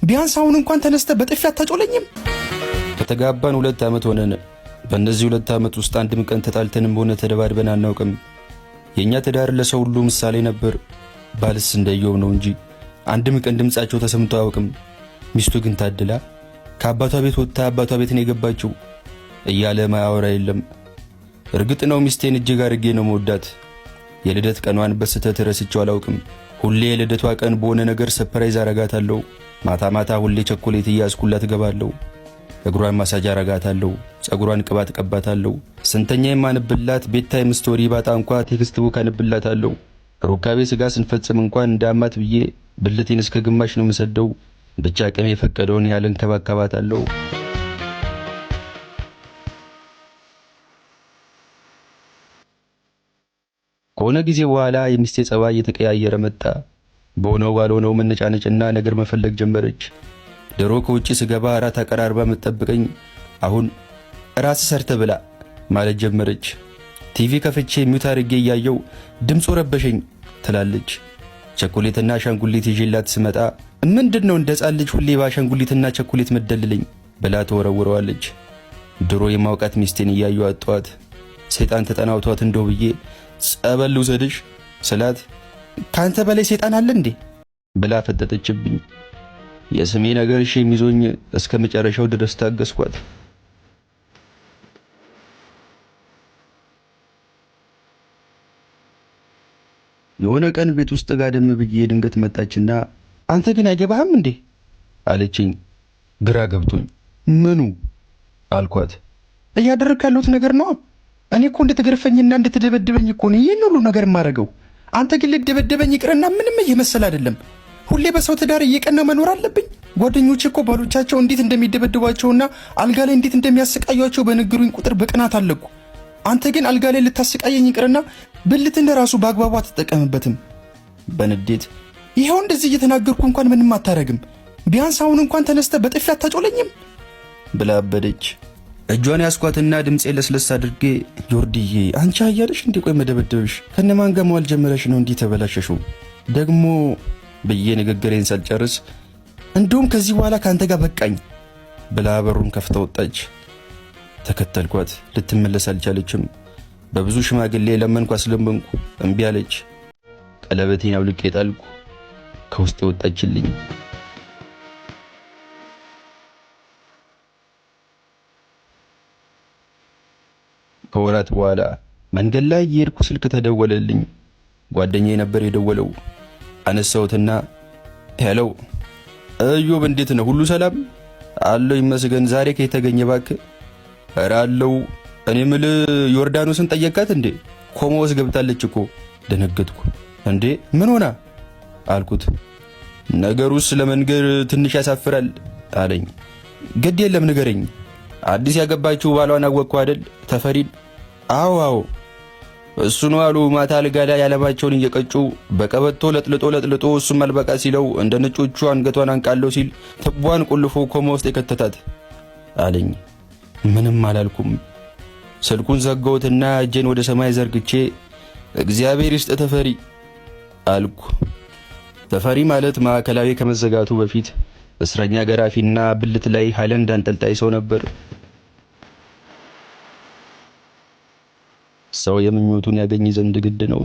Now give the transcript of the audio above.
ቢያንስ አሁን እንኳን ተነስተ በጥፊ አታጮለኝም? ከተጋባን 2 ዓመት ሆነን በእነዚህ 2 ዓመት ውስጥ አንድም ቀን ተጣልተንም ሆነ ተደባድበን አናውቅም። የኛ ትዳር ለሰው ሁሉ ምሳሌ ነበር። ባልስ እንደየው ነው እንጂ አንድም ቀን ድምጻቸው ተሰምቶ አያውቅም። ሚስቱ ግን ታድላ ከአባቷ ቤት ወጥታ አባቷ ቤት ነው የገባችው እያለ ማያወራ የለም። እርግጥ ነው ሚስቴን እጅግ አድርጌ ነው መወዳት። የልደት ቀኗን በስተት ረስቼው አላውቅም። ሁሌ የልደቷ ቀን በሆነ ነገር ሰርፕራይዝ አረጋታለሁ። ማታ ማታ ሁሌ ቸኮሌት እያስኩላት ገባለሁ። እግሯን ማሳጅ አረጋታለሁ። ጸጉሯን ቅባት ቀባታለሁ። ስንተኛ የማንብላት ቤት ታይም ስቶሪ ባጣ እንኳን ቴክስት ቡክ አንብላታለሁ። ሩካቤ ስጋ ስንፈጽም እንኳን እንዳማት ብዬ ብልቴን እስከ ግማሽ ነው የምሰደው። ብቻ አቅሜ የፈቀደውን ያህል እንከባከባታለሁ። ከሆነ ጊዜ በኋላ የሚስቴ ጸባይ እየተቀያየረ መጣ። በሆነው ባልሆነው መነጫነጭና ነገር መፈለግ ጀመረች። ድሮ ከውጪ ስገባ እራት አቀራርባ የምትጠብቀኝ አሁን ራስ ሰርተ ብላ ማለት ጀመረች። ቲቪ ከፍቼ ሚውት አድርጌ እያየው ድምፁ ረበሸኝ ትላለች። ቸኮሌትና አሻንጉሊት ይዤላት ስመጣ ምንድነው እንደ ሕፃን ልጅ ሁሌ በአሻንጉሊትና ቸኮሌት መደልልኝ ብላ ተወረወረዋለች። ድሮ የማውቃት ሚስቴን እያየው አጣኋት። ሰይጣን ተጠናውቷት እንደው ብዬ ጸበል ውሰድሽ ስላት ካንተ በላይ ሰይጣን አለ እንዴ ብላ ፈጠጠችብኝ። የስሜ ነገር የሚዞኝ እስከ መጨረሻው ድረስ ታገስኳት። የሆነ ቀን ቤት ውስጥ ጋደም ብዬ ድንገት መጣችና አንተ ግን አይገባህም እንዴ አለችኝ። ግራ ገብቶኝ ምኑ አልኳት። እያደረግክ ያለሁት ነገር ነው። እኔ እኮ እንድትገርፈኝና እንድትደበድበኝ እኮ ነው ይህን ሁሉ ነገር የማደርገው። አንተ ግን ልትደበድበኝ ይቅርና ምንም እየመሰለ አይደለም። ሁሌ በሰው ትዳር እየቀና መኖር አለብኝ። ጓደኞቼ እኮ ባሎቻቸው እንዴት እንደሚደበድቧቸውና አልጋ ላይ እንዴት እንደሚያሰቃዩቸው በነገሩኝ ቁጥር በቅናት አለቁ። አንተ ግን አልጋ ላይ ልታሰቃየኝ ይቅርና ብልትን ለራሱ በአግባቡ አትጠቀምበትም። በንዴት ይሄው እንደዚህ እየተናገርኩ እንኳን ምንም አታረግም። ቢያንስ አሁን እንኳን ተነስተ በጥፊ አታጮለኝም ብላ አበደች። እጇን ያስኳትና ድምጼ ለስለስ አድርጌ ዮርዲዬ አንቺ አያለሽ እንዴ ቆይ መደበደብሽ ከነማን ጋር መዋል ጀመረሽ ነው እንዲህ ተበላሸሽው ደግሞ ብዬ ንግግሬን ሳልጨርስ እንደውም ከዚህ በኋላ ካንተ ጋር በቃኝ ብላ በሩን ከፍታ ወጣች። ተከተልኳት። ልትመለስ አልቻለችም። በብዙ ሽማግሌ ለመንኳ ስለመንኩ እምቢ አለች። ቀለበቴን አውልቄ ጣልኩ። ከውስጥ ወጣችልኝ። ከወራት በኋላ መንገድ ላይ የሄድኩ ስልክ ተደወለልኝ። ጓደኛዬ ነበር የደወለው። አነሳሁትና ሄሎ እዮብ እንዴት ነው ሁሉ ሰላም አለው ይመስገን። ዛሬ ከየት ተገኘ እባክህ? ኧረ አለው። እኔ የምልህ ዮርዳኖስን ጠየቃት እንዴ? ኮሞስ ገብታለች እኮ። ደነገጥኩ። እንዴ ምን ሆና አልኩት። ነገሩስ ለመንገር ትንሽ ያሳፍራል አለኝ። ግድ የለም ንገረኝ። አዲስ ያገባችው ባሏን አወቅኩ አይደል ተፈሪን? አዎ እሱ ነው አሉ። ማታ አልጋ ላይ ያለማቸውን እየቀጩ በቀበቶ ለጥልጦ እሱም አልበቃ ሲለው እንደ ነጮቹ አንገቷን አንቃለው ሲል ትቧን ቁልፎ ኮማ ውስጥ የከተታት አለኝ። ምንም አላልኩም። ስልኩን ዘጋሁትና እጄን ወደ ሰማይ ዘርግቼ እግዚአብሔር ይስጥ ተፈሪ አልኩ። ተፈሪ ማለት ማዕከላዊ ከመዘጋቱ በፊት እስረኛ ገራፊና ብልት ላይ ሃይላንድ አንጠልጣይ ሰው ነበር። ሰው የምኞቱን ያገኝ ዘንድ ግድ ነው።